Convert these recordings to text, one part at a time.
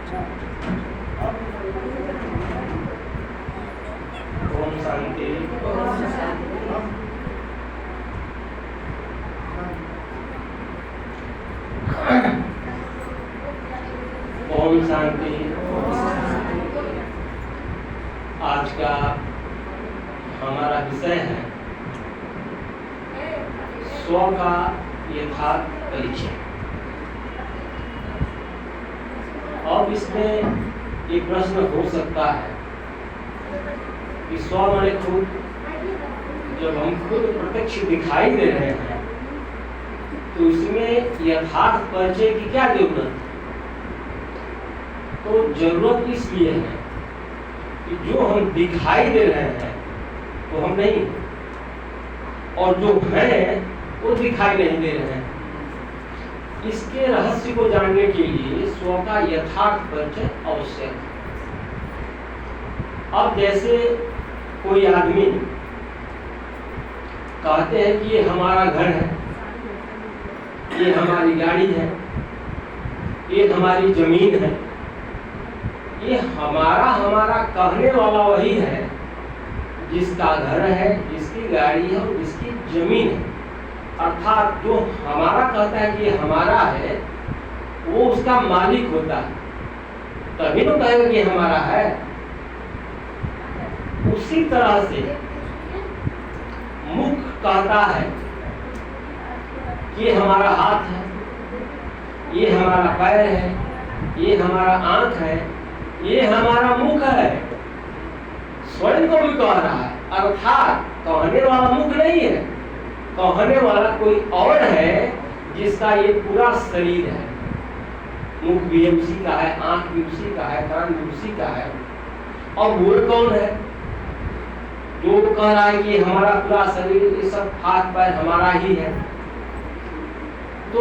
ओम शांति। ओम शांति। आज का हमारा विषय है स्व का यथार्थ परिचय। अब इसमें एक प्रश्न हो सकता है कि स्व माने खुद, जब हम खुद प्रत्यक्ष दिखाई दे रहे हैं तो इसमें यथार्थ परिचय की क्या जरूरत है? तो जरूरत इसलिए है कि जो हम दिखाई दे रहे हैं तो हम नहीं, और जो है वो दिखाई नहीं दे रहे हैं। इसके रहस्य को जानने के लिए स्व का यथार्थ परिचय आवश्यक है। अब जैसे कोई आदमी कहते हैं कि ये हमारा घर है, ये हमारी गाड़ी है, ये हमारी जमीन है, ये हमारा कहने वाला वही है जिसका घर है, जिसकी गाड़ी है और जिसकी जमीन है। अर्थात जो हमारा कहता है कि ये हमारा है वो उसका मालिक होता है, तभी तो कहेगा कि हमारा है। उसी तरह से मुख कहता है कि ये हमारा हाथ है, ये हमारा पैर है, ये हमारा आंख है, ये हमारा मुख है, स्वयं को भी कह रहा है। अर्थात कहने वाला मुख नहीं है, कहने वाला कोई और है जिसका ये पूरा शरीर है। मुख भी उसी का है, आंख भी उसी का है, कान भी उसी का है। और वो कौन है जो कह रहा है कि हमारा पूरा शरीर, ये सब हाथ पैर हमारा ही है? तो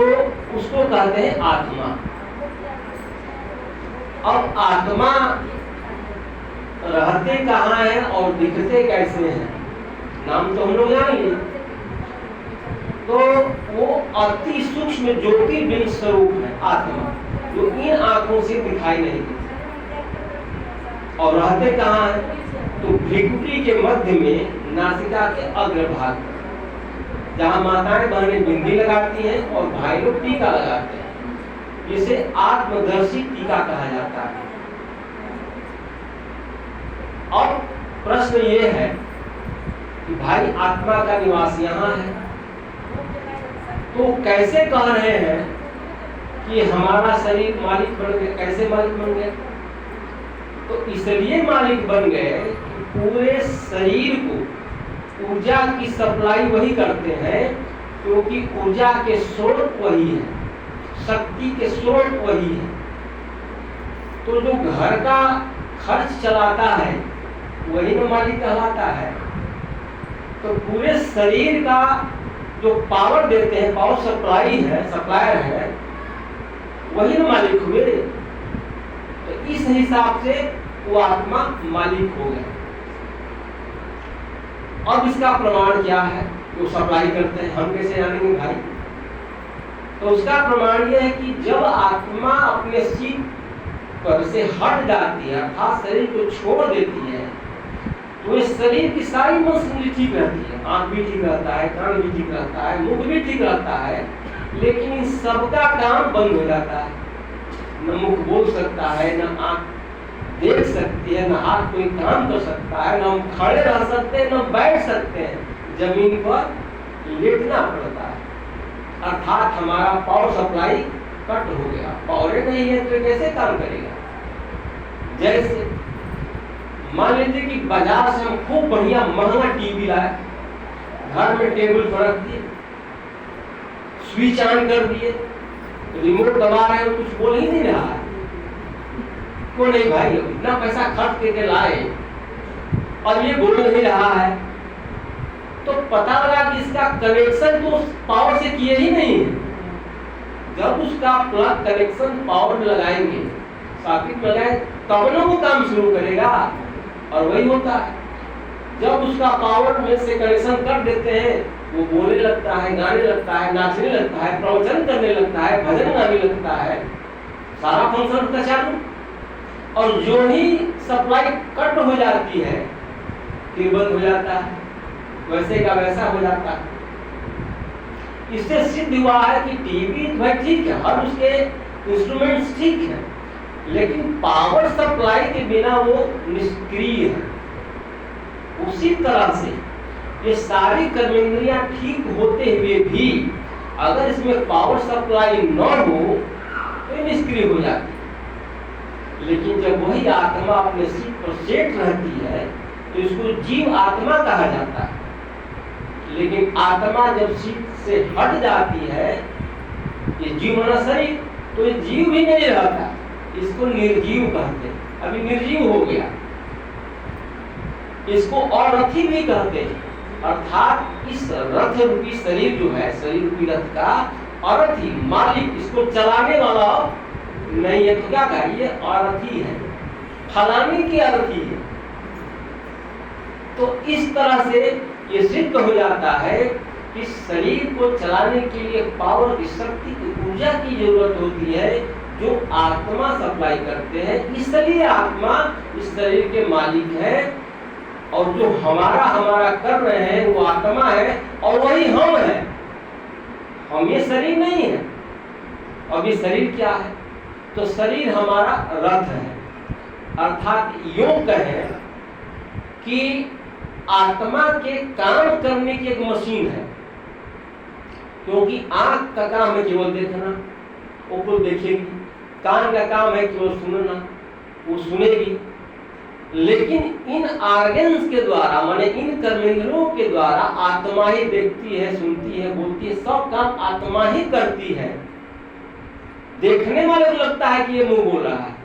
उसको कहते हैं आत्मा। अब आत्मा रहते कहाँ है और दिखते कैसे हैं, नाम तो हम लोग जानेंगे। तो वो अति सूक्ष्म ज्योति बिंब स्वरूप है आत्मा, जो इन आंखों से दिखाई नहीं देती। और रहते कहाँ है? तो भ्रिकुटी के मध्य में, नासिका के अग्रभाग, जहाँ माताएं बहनें बिंदी लगाती हैं और भाई लोग टीका लगाते हैं। इसे आत्मदर्शी टीका कहा जाता है। अब प्रश्न ये है कि भाई आत्मा का निवास यहाँ है, तो कैसे कह रहे हैं कि हमारा शरीर मालिक बन गया? कैसे मालिक बन गया? तो इसलिए मालिक बन गए कि पूरे शरीर को ऊर्जा की सप्लाई वही करते हैं, क्योंकि ऊर्जा के स्रोत वही है, शक्ति के स्रोत वही है। तो जो घर का खर्च चलाता है वही तो मालिक कहलाता है। तो पूरे शरीर का जो पावर देते हैं, पावर सप्लाई है, सप्लायर है, वही तो मालिक हुए। तो इस हिसाब से वो आत्मा मालिक हो गया। अब इसका प्रमाण क्या है? वो सप्लाई करते हैं, हम कैसे जानेंगे भाई? तो उसका प्रमाण यह है कि जब आत्मा अपने सीट पर से हट जाती है, अर्थात शरीर को छोड़ देती है, तो इस शरीर की सारी मशीनरी ठीक रहती है। आंख भी ठीक रहता है, कान भी ठीक रहता है, मुख भी ठीक रहता है, लेकिन इन सबका काम बंद हो जाता है। न मुख बोल सकता है, न आंख देख सकती है, न हाथ कोई काम कर सकता है, न हम खड़े रह सकते हैं, न बैठ सकते हैं, जमीन पर लेटना पड़ता है। अर्थात हमारा पावर सप्लाई कट हो गया। पावर नहीं है तो कैसे काम करेगा? जैसे मान लीजिए कि बाजार से हम खूब बढ़िया महंगा टीवी लाए, घर में टेबल पर रख दिए, स्विच ऑन कर दिए, रिमोट दबा रहे हैं, कुछ बोल ही नहीं रहा है। क्यों नहीं भाई? इतना पैसा खर्च करके लाए और ये बोल नहीं रहा है, तो पता लगा कि इसका कनेक्शन तो पावर से किए ही नहीं है। जब उसका प्लग कनेक्शन पावर में लगाएंगे, सॉकेट में लगाए, तब ना वो काम शुरू करेगा। और वही होता है, जब उसका पावर में से कनेक्शन कर देते हैं, वो बोलने लगता है, गाने लगता है, नाचने लगता है, प्रवचन करने लगता है, भजन गाने लगता है, सारा फंक्शन उसका चालू। और जो ही सप्लाई कट हो जाती है फिर बंद हो जाता है, वैसे का वैसा हो जाता है। इससे सिद्ध हुआ है कि टीवी भाई ठीक है, हर उसके इंस्ट्रूमेंट्स ठीक है, लेकिन पावर सप्लाई के बिना वो निष्क्रिय है। उसी तरह से ये सारी कर्मेंद्रियां ठीक होते हुए भी अगर इसमें पावर सप्लाई न हो तो ये निष्क्रिय हो जाती है। लेकिन जब वही आत्मा अपने सीट पर सेट रहती है तो इसको जीव आत्मा कहा जाता है। लेकिन आत्मा जब सीट से हट जाती है, ये जीव माना शरीर, तो ये जीव भी नहीं रहता, इसको निर्जीव कहते हैं। अभी निर्जीव हो गया, इसको अरथी भी कहते हैं। अर्थात इस रथ रूपी शरीर जो है, शरीर रूपी रथ का अरथी मालिक, इसको चलाने वाला नहीं है, तो क्या कहा, ये अरथी है, फलाने की अरथी है। तो इस तरह से ये सिद्ध हो जाता है कि शरीर को चलाने के लिए पावर की, शक्ति की, ऊर्जा की जरूरत होती है, जो आत्मा सप्लाई करते हैं। इसलिए आत्मा इस शरीर के मालिक है, और जो हमारा कर रहे हैं वो आत्मा है, और वही हम है, हम ये शरीर नहीं है। अब ये शरीर क्या है, तो शरीर हमारा रथ है। अर्थात यूं कहें कि आत्मा के काम करने की एक मशीन है, क्योंकि आंख का काम है केवल देखना, वो कुछ देखेगी, कान का काम है केवल सुनना, वो सुनेगी। लेकिन इन ऑर्गन्स के द्वारा, माने इन कर्मेंद्रियों के द्वारा आत्मा ही देखती है, सुनती है, बोलती है, सब काम आत्मा ही करती है। देखने वाले को लगता है कि ये मुंह बोल रहा है,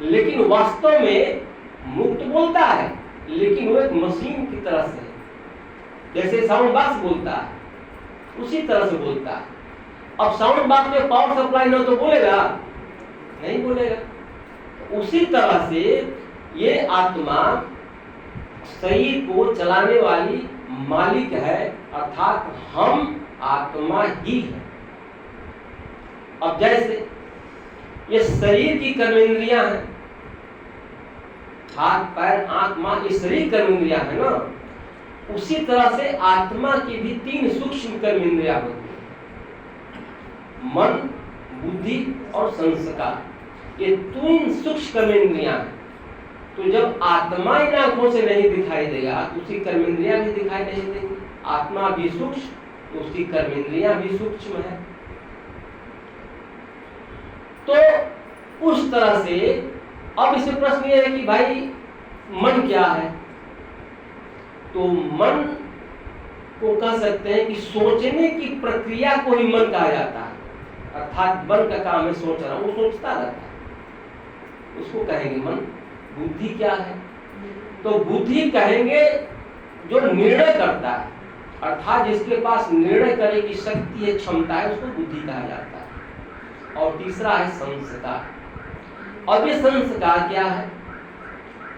लेकिन वास्तव में मुंह तो बोलता है, लेकिन वो एक मशीन की तरह से, जैसे साउंड बॉक्स बोलता है उसी तरह से बोलता है। अब साउंड बॉक्स में पावर सप्लाई ना तो बोलेगा, नहीं बोलेगा। उसी तरह से ये आत्मा शरीर को चलाने वाली मालिक है, अर्थात हम आत्मा ही है। अब जैसे ये शरीर की कर्मेंद्रियां हैं, हाथ पैर आंख मां, ये शरीर कर्मेंद्रियां है ना, उसी तरह से आत्मा की भी 3 सूक्ष्म कर्मेंद्रियां होती है, मन, बुद्धि और संस्कार। ये 3 सूक्ष्म कर्मेंद्रियां हैं। तो जब आत्मा इन आंखों से नहीं दिखाई देगा तो उसकी कर्मेंद्रियां भी दिखाई नहीं देंगी। आत्मा भी सूक्ष्म तो उसकी कर्मेंद्रियां भी सूक्ष्म है। तो उस तरह से अब इसमें प्रश्न ये है कि भाई मन क्या है, तो मन को कह सकते हैं कि सोचने की प्रक्रिया को ही मन कहा जाता है। अर्थात मन का काम है सोचना, वो सोचता रहता है, उसको कहेंगे मन। बुद्धि क्या है, तो बुद्धि कहेंगे जो निर्णय करता है, अर्थात जिसके पास निर्णय करने की शक्ति है, क्षमता है, उसको बुद्धि कहा जाता है। और तीसरा है संस्कार। अब ये संस्कार क्या है,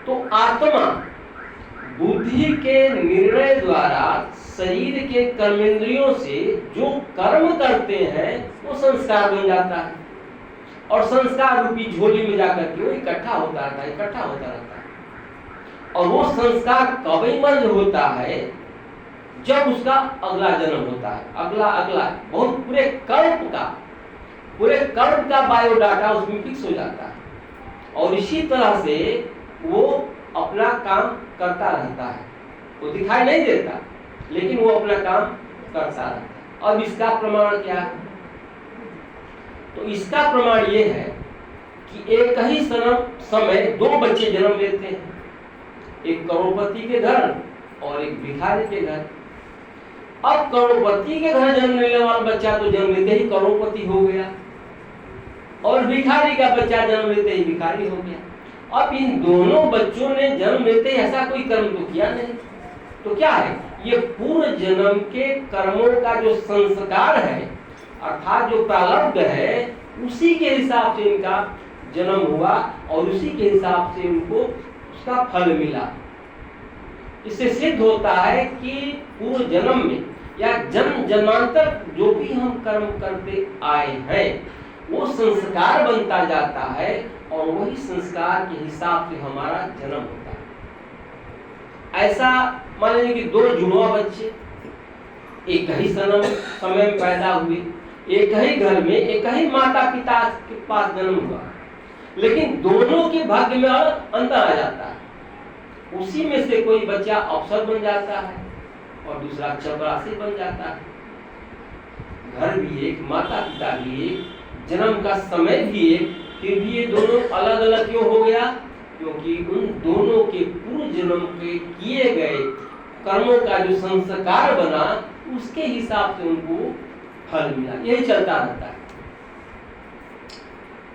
तो आत्मा बुद्धि के निर्णय द्वारा शरीर के कर्मेंद्रियों से जो कर्म करते हैं वो संस्कार बन जाता है, और संस्कार रूपी झोली में जाकर के वो इकट्ठा होता रहता है। और वो संस्कार कब इमर्ज होता है, जब उसका अगला जन्म होता है, अगला बहुत पूरे कल्प का बायोडाटा उसमें फिक्स हो जाता है, और इसी तरह से वो अपना काम करता रहता है। वो दिखाई नहीं देता, लेकिन वो अपना काम करता रहता है। अब इसका प्रमाण क्या है, तो इसका प्रमाण ये है कि एक ही समय 2 बच्चे जन्म लेते हैं, एक करोड़पति के घर और एक भिखारी के घर। अब करोड़पति के घर जन्म लेने वाला बच्चा तो जन्म लेते ही करोड़पति हो गया, और भिखारी का बच्चा जन्म लेते ही भिखारी हो गया। अब इन दोनों बच्चों ने जन्म लेते ही ऐसा कोई कर्म तो किया नहीं, तो क्या है, ये पूर्व जन्म के कर्मों का जो संस्कार है, अर्थात जो प्रारब्ध है, उसी के हिसाब से इनका जन्म हुआ और उसी के हिसाब से इनको उसका फल मिला। इससे सिद्ध होता है कि पूर्व जन्म में या जन्मांतर जो भी हम कर्म करते आए हैं, वो संस्कार बनता जाता है और वही संस्कार के हिसाब से हमारा जन्म होता है। ऐसा मान लीजिए कि दो जुड़वा बच्चे एक ही समय में पैदा हुए, एक ही घर में एक ही माता पिता के पास जन्म हुआ, लेकिन दोनों के भाग्य में अंतर आ जाता है। उसी में से कोई बच्चा अफसर बन जाता है और दूसरा चपरासी बन जाता है। घर भी एक, माता पिता भी एक, जन्म का समय भी एक, फिर भी ये दोनों अलग अलग क्यों हो गया? क्योंकि उन दोनों के पूर्व जन्म के किए गए कर्मों का जो संस्कार बना उसके हिसाब से उनको फल मिला। यही चलता रहता है।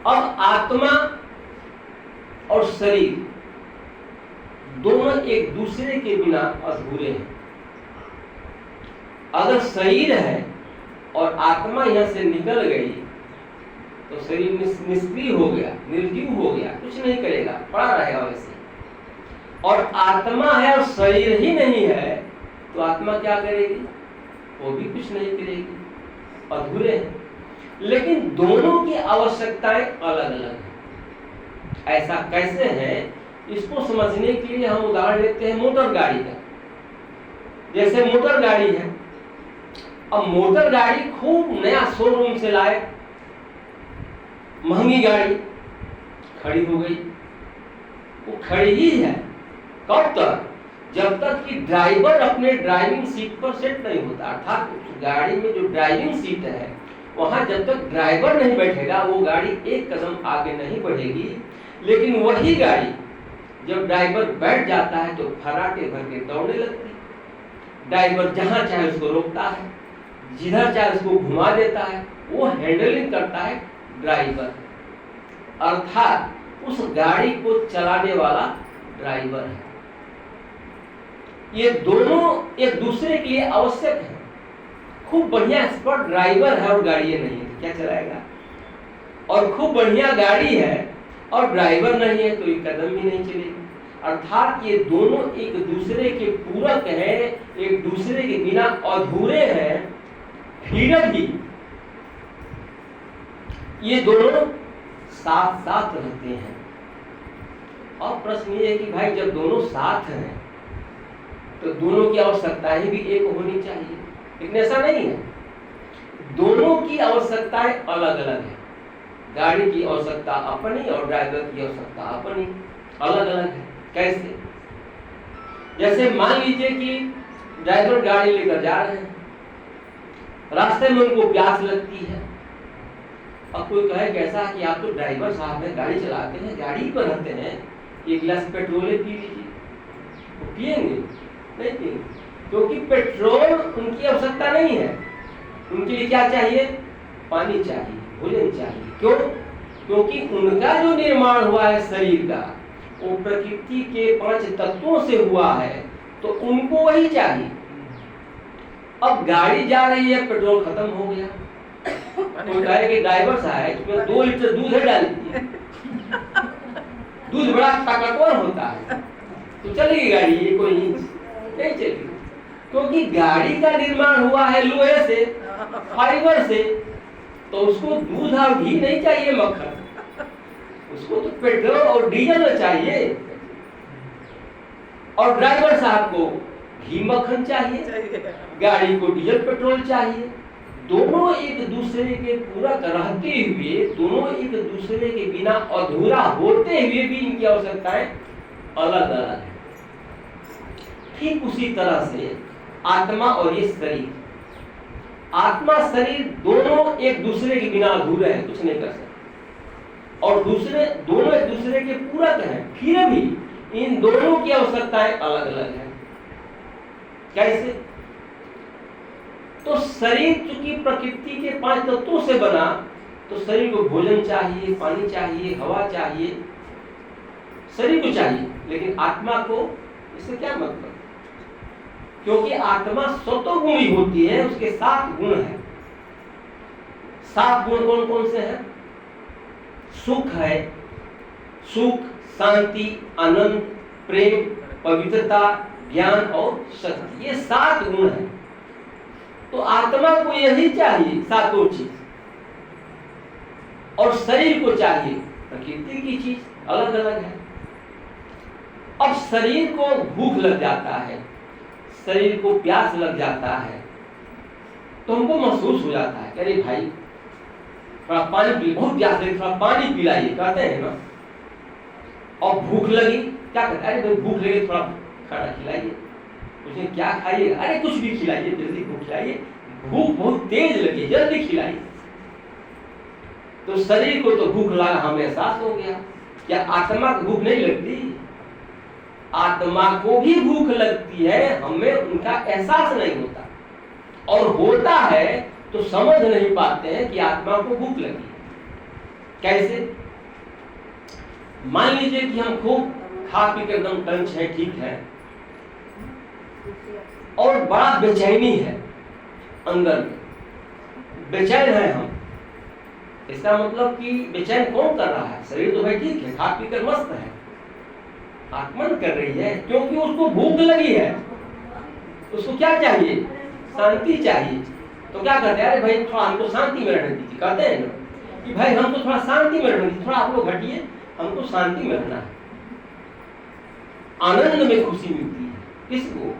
अब आत्मा और शरीर दोनों एक दूसरे के बिना अधूरे हैं। अगर शरीर है और आत्मा यहां से निकल गई तो शरीर निष्क्रिय हो गया, निर्जीव हो गया, कुछ नहीं करेगा, पड़ा रहेगा वैसे। और आत्मा है और शरीर ही नहीं है तो आत्मा क्या करेगी? वो भी कुछ नहीं करेगी, अधूरे हैं। लेकिन दोनों की आवश्यकताएं अलग अलग हैं। ऐसा कैसे है? इसको समझने के लिए हम उदाहरण लेते हैं मोटर गाड़ी का। जैसे मोटर गाड़ी है, अब मोटर गाड़ी खूब नया शोरूम से लाए, महंगी गाड़ी खड़ी हो गई, वो खड़ी ही है। कब तक? जब तक कि ड्राइवर अपने ड्राइविंग सीट पर सेट नहीं होता। अर्थात उस गाड़ी में जो ड्राइविंग सीट है वहां जब तक ड्राइवर नहीं बैठेगा वो गाड़ी एक कदम आगे नहीं बढ़ेगी। लेकिन वही गाड़ी जब ड्राइवर बैठ जाता है तो फराटे भर के दौड़ने लगती है। ड्राइवर जहां चाहे उसको रोकता है, जिधर चाहे उसको घुमा देता है, वो हैंडलिंग करता है ड्राइवर, अर्थात उस गाड़ी को चलाने वाला ड्राइवर है। ये दोनों एक दूसरे के लिए आवश्यक है। खूब बढ़िया एक्सपर्ट ड्राइवर है और गाड़ी नहीं है तो क्या चलाएगा? और खूब बढ़िया गाड़ी है और ड्राइवर नहीं है तो ये कदम भी नहीं चलेगी। अर्थात ये दोनों एक दूसरे के पूरक हैं, एक दूसरे के बिना अधूरे हैं, फिर भी ये दोनों साथ साथ रहते हैं। और प्रश्न ये है कि भाई जब दोनों साथ हैं तो दोनों की आवश्यकताएं भी एक होनी चाहिए, लेकिन ऐसा नहीं है। दोनों की आवश्यकताएं अलग अलग है। गाड़ी की आवश्यकता अपनी और ड्राइवर की आवश्यकता अपनी, अलग अलग है। कैसे? जैसे मान लीजिए कि ड्राइवर गाड़ी लेकर जा रहे हैं, रास्ते में उनको प्यास लगती है। अब कोई कहे कैसा कि आप तो ड्राइवर साहब हैं, गाड़ी चलाते हैं, गाड़ी पर रहते हैं, एक गिलास पेट्रोल पी लीजिए। तो पिएंगे? नहीं पिएंगे, क्योंकि पेट्रोल उनकी आवश्यकता नहीं है। उनके लिए क्या चाहिए? पानी चाहिए, भोजन चाहिए। क्यों? क्योंकि उनका जो निर्माण हुआ है शरीर का वो प्रकृति के 5 तत्वों से हुआ है, तो उनको वही चाहिए। अब गाड़ी जा रही है, पेट्रोल खत्म हो गया, तो कहे कि ड्राइवर साहब इसमें 2 लीटर दूध है डाल दीजिए। दूध बड़ा ताकतवर होता है तो चलेगी गाड़ी, ये कोई नहीं चलेगी। क्योंकि गाड़ी का निर्माण हुआ है लोहे से, फाइबर से, तो उसको दूध और घी नहीं चाहिए, मक्खन। उसको तो पेट्रोल और डीजल चाहिए। और ड्राइवर साहब को घी मक्खन चाहिए, गाड़ी को डीजल पेट्रोल चाहिए। दोनों एक दूसरे के पूरक रहते हुए, दोनों एक दूसरे के बिना अधूरा होते हुए भी इनकी आवश्यकताएं अलग अलग है। ठीक उसी तरह से आत्मा और ये शरीर, आत्मा शरीर दोनों एक दूसरे के बिना अधूरे हैं, कुछ नहीं कर सकते। और दोनों एक दूसरे के पूरक हैं, फिर भी इन दोनों की आवश्यकताएं अलग अलग हैं। कैसे? तो शरीर चूंकि प्रकृति के 5 तत्वों से बना, तो शरीर को भोजन चाहिए, पानी चाहिए, हवा चाहिए, शरीर को चाहिए। लेकिन आत्मा को इससे क्या मतलब? क्योंकि आत्मा सत्वगुणी होती है, उसके 7 गुण हैं। 7 गुण कौन कौन से हैं? सुख है, सुख, शांति, आनंद, प्रेम, पवित्रता, ज्ञान और शक्ति, ये 7 गुण हैं। तो आत्मा को यही चाहिए, 7 चीज। और शरीर को चाहिए प्रकृति की चीज, अलग अलग है। अब शरीर को भूख लग जाता है, शरीर को प्यास लग जाता है, तो हमको महसूस हो जाता है, अरे भाई थोड़ा पानी पी, बहुत प्यास लगी, थोड़ा पानी पिलाइए, कहते हैं ना। और भूख लगी, क्या कहते हैं, अरे भाई भूख लगी, थोड़ा खाना खिलाइए। उसने क्या खाइए, अरे कुछ भी खिलाइए, जल्दी भूख खिलाइए, भूख बहुत तेज लगी, जल्दी खिलाइए। तो शरीर को तो भूख लगा, हमें एहसास हो गया। क्या आत्मा को भूख नहीं लगती? आत्मा को भी भूख लगती है, हमें उनका एहसास नहीं होता, और होता है तो समझ नहीं पाते हैं कि आत्मा को भूख लगी। कैसे? मान लीजिए कि हम खूब खा पी के एकदम टंच है, ठीक है, और बड़ा बेचैनी है अंदर में, बेचैन है हम। इसका मतलब कि बेचैन कौन कर रहा है? शरीर तो भाई ठीक है, खा पी कर मस्त है, आत्मा कर रही है, क्योंकि उसको भूख लगी है। उसको क्या चाहिए? शांति चाहिए। तो क्या कहते हैं, अरे भाई थोड़ा हमको शांति में रहने दीजिए, कहते हैं ना कि भाई हमको थोड़ा शांति में रहने दीजिए, थोड़ा आप लोग हटिए, हमको शांति में रहना है। आनंद में खुशी मिलती है किसको?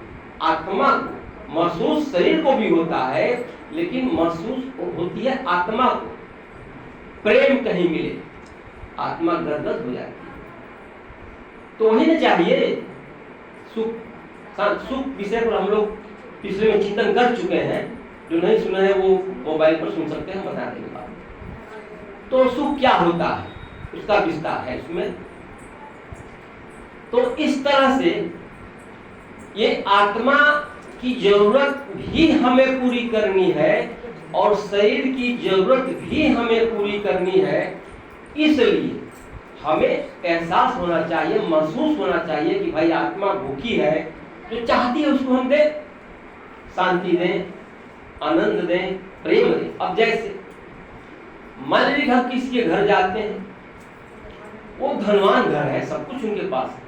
आत्मा को। महसूस शरीर को भी होता है, लेकिन महसूस होती है आत्मा को। प्रेम कहीं मिले, आत्मा गदगद हो जाती है। तो वही ना चाहिए, सुख विषय पर हम लोग पिछले में चिंतन कर चुके हैं, जो नहीं सुना है वो मोबाइल पर सुन सकते हैं, बता देंगे बात। तो सुख क्या होता है, उसका विस्तार है इसमें। तो इस तरह से ये आत्मा की जरूरत भी हमें पूरी करनी है और शरीर की जरूरत भी हमें पूरी करनी है। इसलिए हमें एहसास होना चाहिए, महसूस होना चाहिए कि भाई आत्मा भूखी है, जो चाहती है उसको हम दें, शांति दें, आनंद दें, प्रेम दें। अब जैसे मान लीजिए हम किसी के घर जाते हैं, वो धनवान घर है, सब कुछ उनके पास है,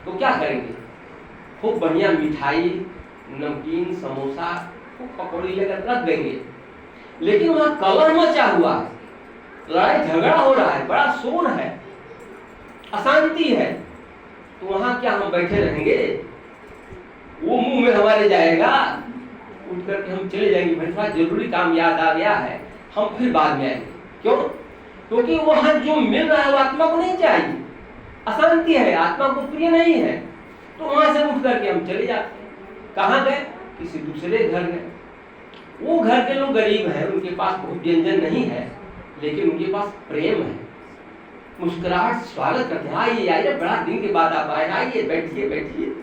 तो क्या करेंगे? खूब बढ़िया मिठाई, नमकीन, समोसा, खूब पकौड़ी लेकर रख देंगे। लेकिन वहां कलह मचा हुआ है, लड़ाई झगड़ा हो रहा है, बड़ा शोर है, अशांति है, तो वहां क्या हम बैठे रहेंगे? वो मुंह में हमारे जाएगा, उठ करके हम चले जाएंगे, भाई थोड़ा जरूरी काम याद आ गया है, हम फिर बाद में आएंगे। क्यों? क्योंकि वहां जो मिल रहा है वो आत्मा को नहीं चाहिए, अशांति है, आत्मा को प्रिय नहीं है। तो वहां से उठ करके हम चले जाते हैं। कहाँ गए? किसी दूसरे घर गए। वो घर के लोग गरीब हैं, उनके पास बहुत व्यंजन नहीं है, लेकिन उनके पास प्रेम है, मुस्कुराहट स्वागत करते हैं, आइए आइए, बड़ा दिन के बाद आप आए, आइए बैठिए बैठिए।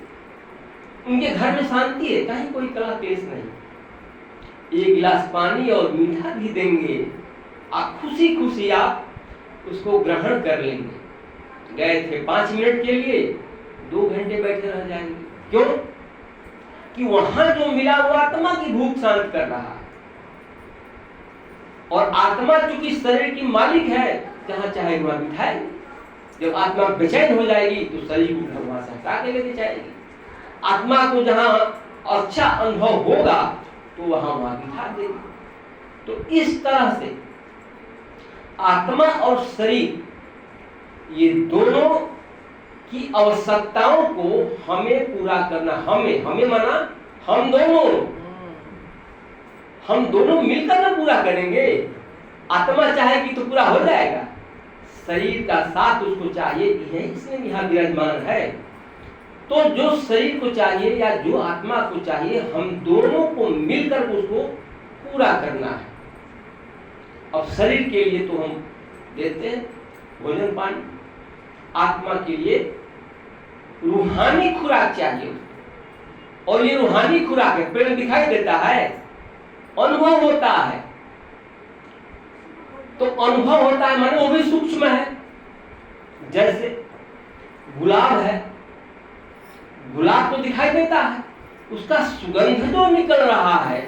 उनके घर में शांति है, कहीं कोई कलह पेश नहीं। एक गिलास पानी और मीठा भी देंगे, आप खुशी खुशी आप उसको ग्रहण कर लेंगे। गए थे 5 मिनट के लिए, 2 घंटे बैठे रह जाएंगे। क्यों? कि वहां जो मिला वो आत्मा की भूख शांत कर रहा है। और आत्मा चूंकि शरीर की मालिक है, जहां चाहे वहां बिठाएगी। जब आत्मा बेचैन हो जाएगी तो शरीर को वहां से हटा के लेके जाएगी। आत्मा को जहां अच्छा अनुभव होगा तो वहां बिठा देगी। तो इस तरह से आत्मा और शरीर, ये दोनों की आवश्यकताओं को हमें पूरा करना। हमें माना हम दोनों मिलकर ना पूरा करेंगे। आत्मा चाहेगी तो पूरा हो जाएगा, शरीर का साथ उसको चाहिए, इसमें यहाँ विराजमान है। तो जो शरीर को चाहिए या जो आत्मा को चाहिए, हम दोनों को मिलकर उसको पूरा करना है। अब शरीर के लिए तो हम देते हैं भोजन पानी, आत्मा के लिए रूहानी खुराक चाहिए। और ये रूहानी खुराक है, पेड़ दिखाई देता है, अनुभव होता है। तो अनुभव होता है माने वो भी सूक्ष्म है। जैसे गुलाब है, गुलाब तो दिखाई देता है, उसका सुगंध जो निकल रहा है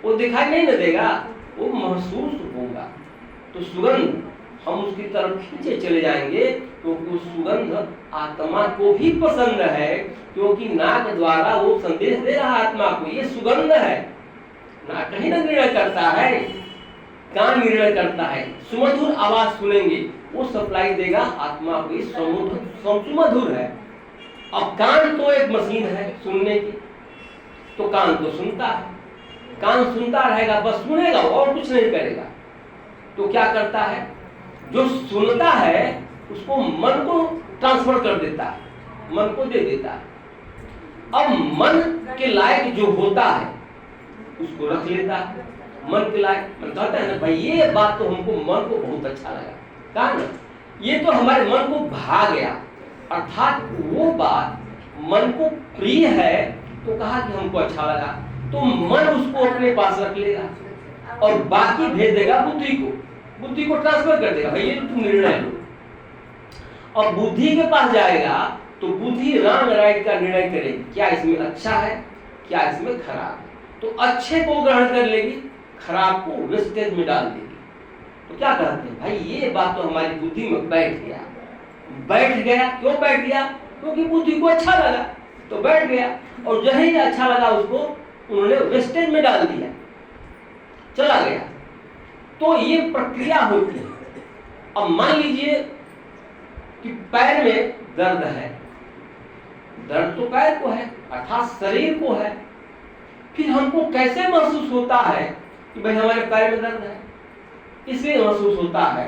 वो दिखाई नहीं न देगा, वो महसूस होगा। तो सुगंध हम उसकी तरफ खींचे चले जाएंगे, क्योंकि वो सुगंध आत्मा को भी पसंद है, क्योंकि नाक द्वारा वो संदेश दे रहा है आत्मा को, ये सुगंध है। नाक कहीं ना निर्णय करता है, कान निर्णय करता है, सुमधुर आवाज सुनेंगे, वो सप्लाई देगा आत्मा को। सुमधुर है। अब कान तो एक मशीन है सुनने की, तो कान तो सुनता है, कान सुनता रहेगा, बस सुनेगा और कुछ नहीं करेगा। तो क्या करता है, जो सुनता है उसको मन को ट्रांसफर कर देता है, मन को दे देता है। अब मन के लायक जो होता है उसको रख लेता है, मन के लायक। मन कहता है ना भाई ये बात तो हमको मन को बहुत अच्छा लगा, कहा ना ये तो हमारे मन को भा गया, अर्थात वो बात मन को प्रिय है, तो कहा कि हमको अच्छा लगा, तो मन उसको अपने पास रख लेगा और बाकी भेज देगा बुद्धि को ट्रांसफर कर देगा, भाई ये तो तुम निर्णय लो। अब बुद्धि के पास जाएगा तो बुद्धि रॉन्ग राइट का निर्णय करेगी, क्या इसमें अच्छा है, क्या इसमें खराब है। तो अच्छे को ग्रहण कर लेगी, खराब को वेस्टेज में डाल देगी। तो क्या कहते हैं, भाई ये बात तो हमारी बुद्धि में बैठ गया। क्यों बैठ गया? क्योंकि बुद्धि को अच्छा लगा तो बैठ गया, और जहाँ ही अच्छा लगा उसको उन्होंने वेस्टेज में डाल दिया, चला गया। तो ये प्रक्रिया होती है। अब मान लीजिए कि पैर में दर्द है, दर्द तो पैर को है अर्थात शरीर को है, फिर हमको कैसे महसूस होता है कि भाई हमारे पैर में दर्द है? इसलिए महसूस होता है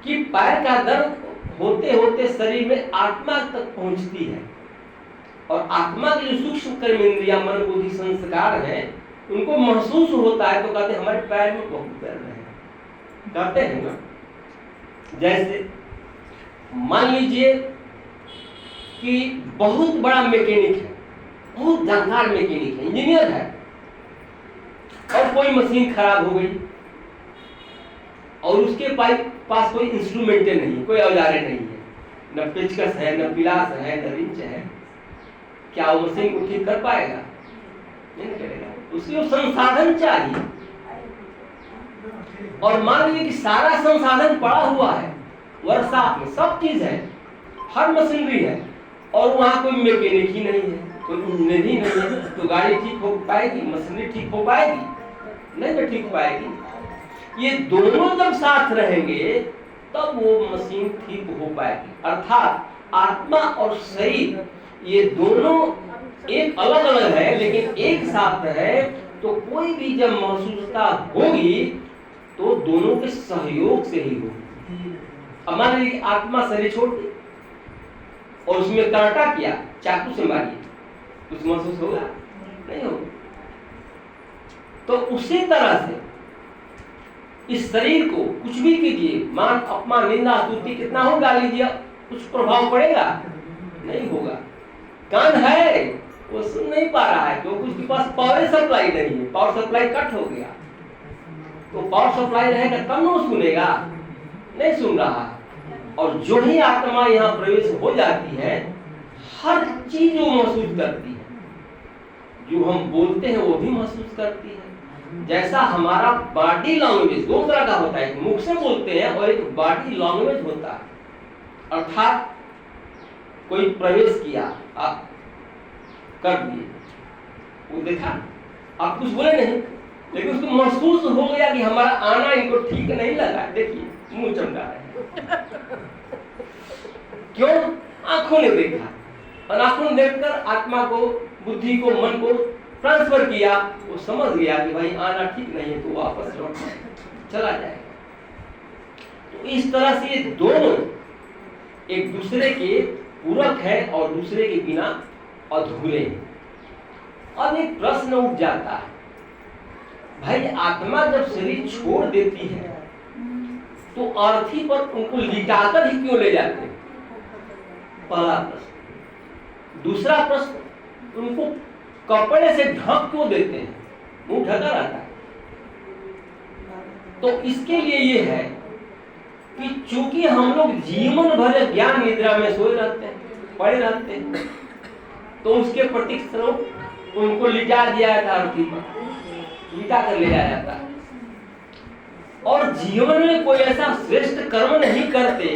कि पैर का दर्द होते होते शरीर में आत्मा तक पहुंचती है, और आत्मा के जो सूक्ष्म कर्म इंद्रिया मन बुद्धि संस्कार है उनको महसूस होता है, तो कहते हैं हमारे पैर में बहुत दर्द है, कहते हैं ना। जैसे मान लीजिए कि बहुत बड़ा मैकेनिक है, बहुत जानकार मैकेनिक है, इंजीनियर है, और कोई मशीन खराब हो गई और उसके पास कोई इंस्ट्रूमेंट नहीं, कोई औजारे नहीं है, न पेचकस है, न पिलास है, न रिंच है, क्या वो मशीन को ठीक कर पाएगा? नहीं करेगा। उसके संसाधन चाहिए। और मान लीजिए कि सारा संसाधन पड़ा हुआ है, वर्कशॉप में सब चीज है, हर मशीनरी है, और वहां कोई मैकेनिक ही नहीं है, कोई इंजीनियर ही नहीं है, तो गाड़ी ठीक हो पाएगी? मशीनरी ठीक हो पाएगी? नहीं तो ठीक पाएगी। ये दोनों जब साथ रहेंगे तब वो मशीन ठीक हो पाएगी। अर्थात आत्मा और शरीर ये दोनों एक अलग अलग है लेकिन एक साथ है, तो कोई भी जब महसूसता होगी तो दोनों के सहयोग से ही होगी। अब मान लीजिए आत्मा शरीर छोड़ दी और उसमें कांटा किया, चाकू से मारिए, कुछ महसूस होगा? नहीं होगा। तो उसी तरह से इस शरीर को कुछ भी कीजिए, मान अपमान निंदा स्तुति कितना हो गाली दिया, कुछ प्रभाव पड़ेगा? नहीं होगा। कान है वो सुन नहीं पा रहा है क्योंकि उसके पास पावर सप्लाई नहीं है, पावर सप्लाई कट हो गया, तो पावर सप्लाई रहेगा तब ना सुनेगा, नहीं सुन रहा। और जो ही आत्मा यहाँ प्रवेश हो जाती है हर चीज वो महसूस करती है, जो हम बोलते हैं वो भी महसूस करती है। जैसा हमारा बॉडी लैंग्वेज दो तरह का होता है, एक मुख से बोलते हैं और एक बॉडी लैंग्वेज होता है। अर्थात कोई प्रवेश किया, आप कर दिए, वो देखा, आप कुछ बोले नहीं, लेकिन उसको महसूस हो गया कि हमारा आना इनको ठीक नहीं लगा, देखिए मुंह चमका रहे हैं। क्यों? आंखों ने देखा, और आंखों ने देखकर आत्मा को, बुद्धि को, मन को ट्रांसफर किया, वो समझ गया कि भाई आना ठीक नहीं है, तो वापस लौट चला जाएगा। तो इस तरह से ये दोनों एक दूसरे के पूरक है और दूसरे के बिना अधूरे हैं। अब एक प्रश्न उठ जाता है, भाई आत्मा जब शरीर छोड़ देती है तो अर्थी पर उनको लिटाकर ही क्यों ले जाते हैं? पहला प्रश्न। दूसरा प्रश्न, उनको कपड़े से ढक क्यों देते हैं? मुंह ढका रहता है। तो इसके लिए ये है कि चूंकि हम लोग जीवन भर ज्ञान निद्रा में सोए रहते हैं, पड़े रहते हैं, तो उसके प्रतीक स्वरूप उनको लिटा दिया था, अर्थी पर लिटा कर ले जाया जाता है। और जीवन में कोई ऐसा श्रेष्ठ कर्म नहीं करते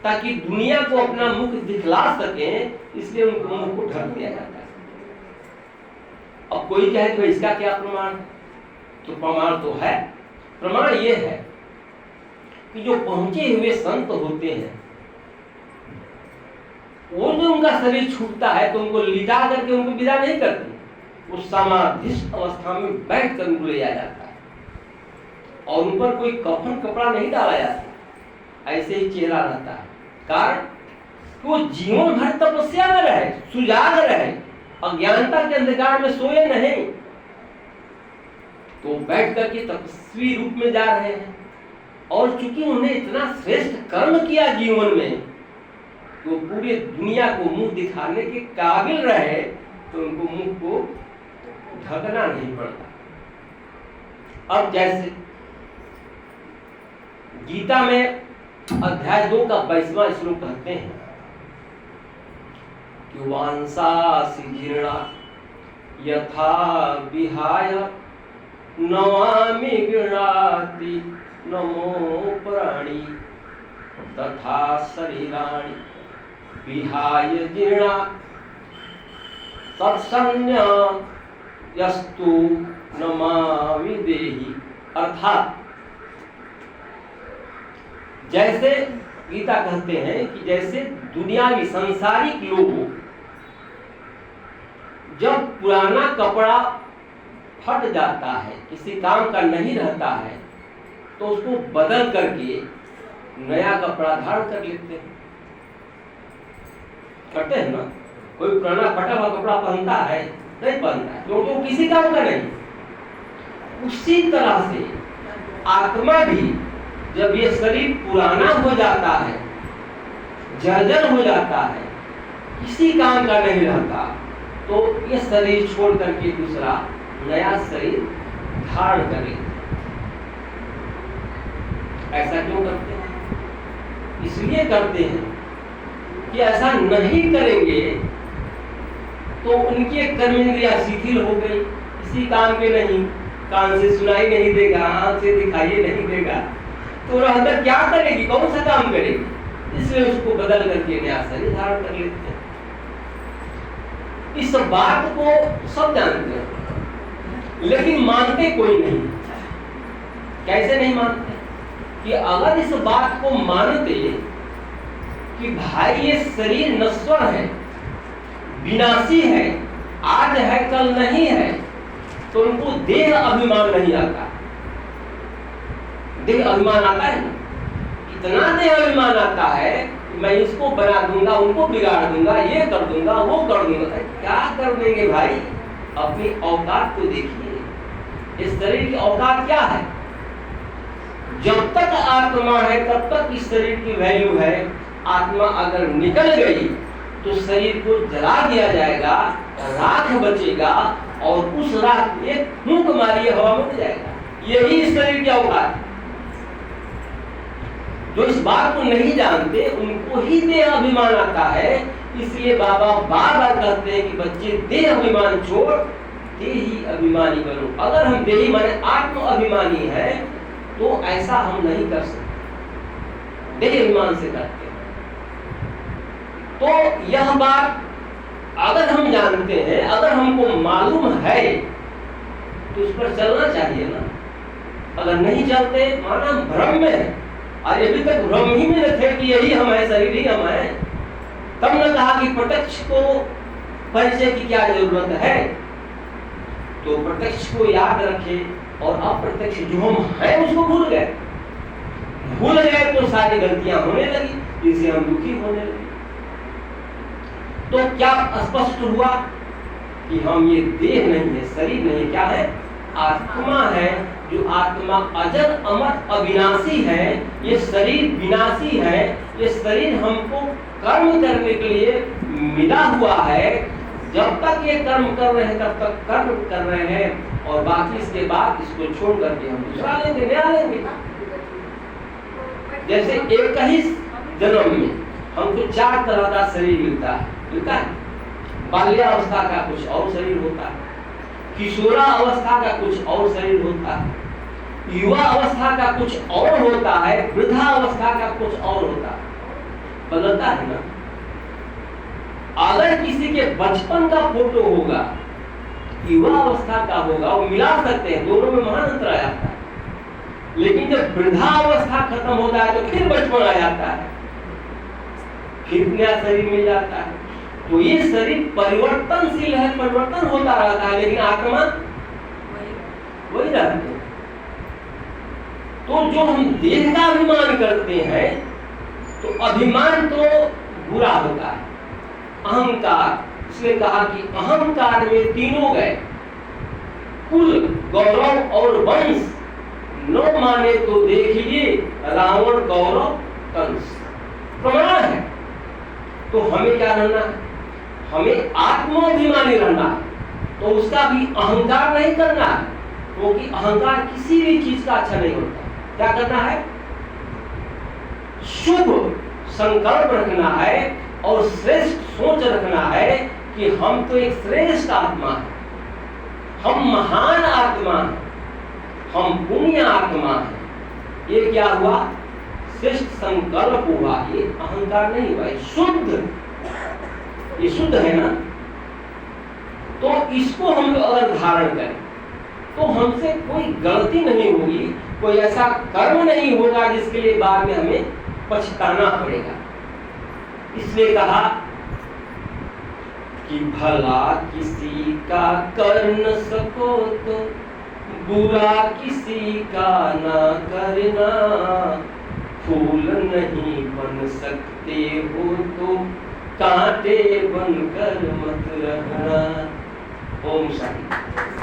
ताकि दुनिया को अपना मुख दिखला सके, इसलिए उनको मुख को ढक दिया जाता है। अब कोई कहे तो इसका क्या प्रमाण? तो प्रमाण तो है, प्रमाण ये है कि जो पहुंचे हुए संत होते हैं, वो जो उनका शरीर छूटता है तो उनको लिटा करके उनको विदा नहीं करते, वो समाधिस्थ अवस्था में बैठ कर उनको ले जाया जाता है और उन पर कोई कफन कपड़ा नहीं डाला जाता, ऐसे ही चेहरा रहता है। कारण वो जीवन भर तपस्या में रहे, सुजाग रहे, अज्ञानता के अंधकार में सोए नहीं, तो बैठ करके तपस्वी रूप में जा रहे हैं। और चूंकि उन्हें इतना श्रेष्ठ कर्म किया जीवन में, तो पूरी दुनिया को मुंह दिखाने के काबिल रहे, तो उनको मुंह को ढकना नहीं पड़ता। अब जैसे गीता में अध्याय 2 का 22वां श्लोक कहते हैं कि वांसासि जीर्णा यथा विहाय नमामि गृह्णाति नमो प्राणी तथा शरीराणि विहाय जीर्णा तत्सन्न्या यस्तु नमामि देहि। अर्थात जैसे गीता कहते हैं कि जैसे दुनियावी सांसारिक लोग जब पुराना कपड़ा फट जाता है, किसी काम का नहीं रहता है, तो उसको बदल करके नया कपड़ा धारण कर लेते हैं, करते हैं ना। कोई पुराना फटा हुआ कपड़ा पहनता है? नहीं पहनता है, क्योंकि वो किसी काम का नहीं। उसी तरह से आत्मा भी जब ये शरीर पुराना हो जाता है, जर्जर हो जाता है, किसी काम का नहीं रहता, तो ये शरीर छोड़ करके दूसरा नया शरीर धारण करे। ऐसा क्यों करते हैं? इसलिए करते हैं कि ऐसा नहीं करेंगे तो उनकी कर्मेंद्रिया शिथिल हो गई, किसी काम के नहीं, कान से सुनाई नहीं देगा, आंख से दिखाई नहीं देगा, तो रहकर क्या करेगी, कौन सा काम करेगी? इसलिए उसको बदल करके नया शरीर धारण कर लेते हैं। इस बात को सब जानते हैं, लेकिन मानते कोई नहीं। कैसे नहीं मानते? कि अगर इस बात को मानते कि भाई ये शरीर नश्वर है, विनाशी है, आज है कल नहीं है, तो उनको देह अभिमान नहीं आता। देह अभिमान आता है ना, इतना देह अभिमान आता है कि मैं इसको बना दूंगा, उनको बिगाड़ दूंगा, ये कर दूंगा, वो कर दूंगा। क्या कर देंगे भाई? अपनी औकात को देखिए। इस शरीर की औकात क्या है? जब तक आत्मा है तब तक इस शरीर की वैल्यू है। आत्मा अगर निकल गई तो शरीर को जला दिया जाएगा, राख बचेगा, और उस राख एक फूंक मारिए हवा में उड़ जाएगा। यही इस शरीर की औकात है। जो इस बात को नहीं जानते उनको ही देह अभिमान आता है। इसलिए बाबा बार बार कहते हैं कि बच्चे देह अभिमान छोड़ देही अभिमानी बनो। अगर हम देही माने आत्म अभिमानी है तो ऐसा हम नहीं कर सकते, देह अभिमान से करते हैं। तो यह बात अगर हम जानते हैं, अगर हमको मालूम है, तो उस पर चलना चाहिए ना। अगर नहीं चलते, माना भ्रम में है, और अभी तक भ्रम ही में न थे कि यही हम है, शरीर ही हम है, तब न कहा कि प्रत्यक्ष को परिचय की क्या जरूरत है। तो प्रत्यक्ष को याद रखे और अप्रत्यक्ष जो हम हैं उसको भूल गए। भूल गए तो सारी गलतियां होने लगी, जिससे हम दुखी होने लगे। तो क्या स्पष्ट हुआ कि हम ये देह नहीं है, शरीर नहीं है, क्या है? आत्मा है। जो आत्मा अजर अमर अविनाशी है, ये शरीर विनाशी है। ये शरीर हमको कर्म करने के लिए मिला हुआ है। जब तक ये कर्म कर रहे हैं तब तक कर्म कर रहे हैं, और बाकी इसके बाद इसको छोड़ करके हम दूसरा लेंगे, नया लेंगे। जैसे एक ही जन्म में हमको 4 तरह का शरीर मिलता है। बाल्यावस्था का कुछ और शरीर होता है, किशोरा अवस्था का कुछ और शरीर होता है, युवा अवस्था का कुछ और होता है, वृद्धा अवस्था का कुछ और होता है। बदलता है ना। अगर किसी के बचपन का फोटो होगा, युवा अवस्था का होगा, वो मिला सकते हैं, दोनों में महान अंतर आ जाता है। लेकिन जब वृद्धावस्था खत्म होता है तो फिर बचपन आ जाता है, फिर नया शरीर मिल जाता है। तो ये शरीर परिवर्तनशील है, परिवर्तन होता रहता है, लेकिन आत्मा वही रहती है। तो जो हम देह का अभिमान करते हैं, तो अभिमान तो बुरा होता है। अहंकार, इसलिए कहा कि अहंकार में तीनों गए, कुल, गौरव और वंश। न माने तो देखिए रावण, गौरव, कंस। प्रमाण है। तो हमें क्या रहना है? हमें आत्माभिमानी रहना है। तो उसका भी अहंकार नहीं करना है, क्योंकि अहंकार किसी भी चीज का अच्छा नहीं होता। क्या करना है? शुभ संकल्प रखना है और श्रेष्ठ सोच रखना है कि हम तो एक श्रेष्ठ आत्मा है, हम महान आत्मा है, हम पुण्य आत्मा है। ये क्या हुआ? श्रेष्ठ संकल्प हुआ। ये अहंकार नहीं हुआ, ये शुद्ध, ये शुद्ध है ना। तो इसको हम लोग अगर धारण करें तो हमसे कोई गलती नहीं होगी, कोई ऐसा कर्म नहीं होगा जिसके लिए बाद में हमें पछताना पड़ेगा। इसलिए कहा कि भला किसी का कर न सको तो बुरा किसी का ना करना, फूल नहीं बन सकते हो तो कांटे बनकर मत रहना। ओम शांति।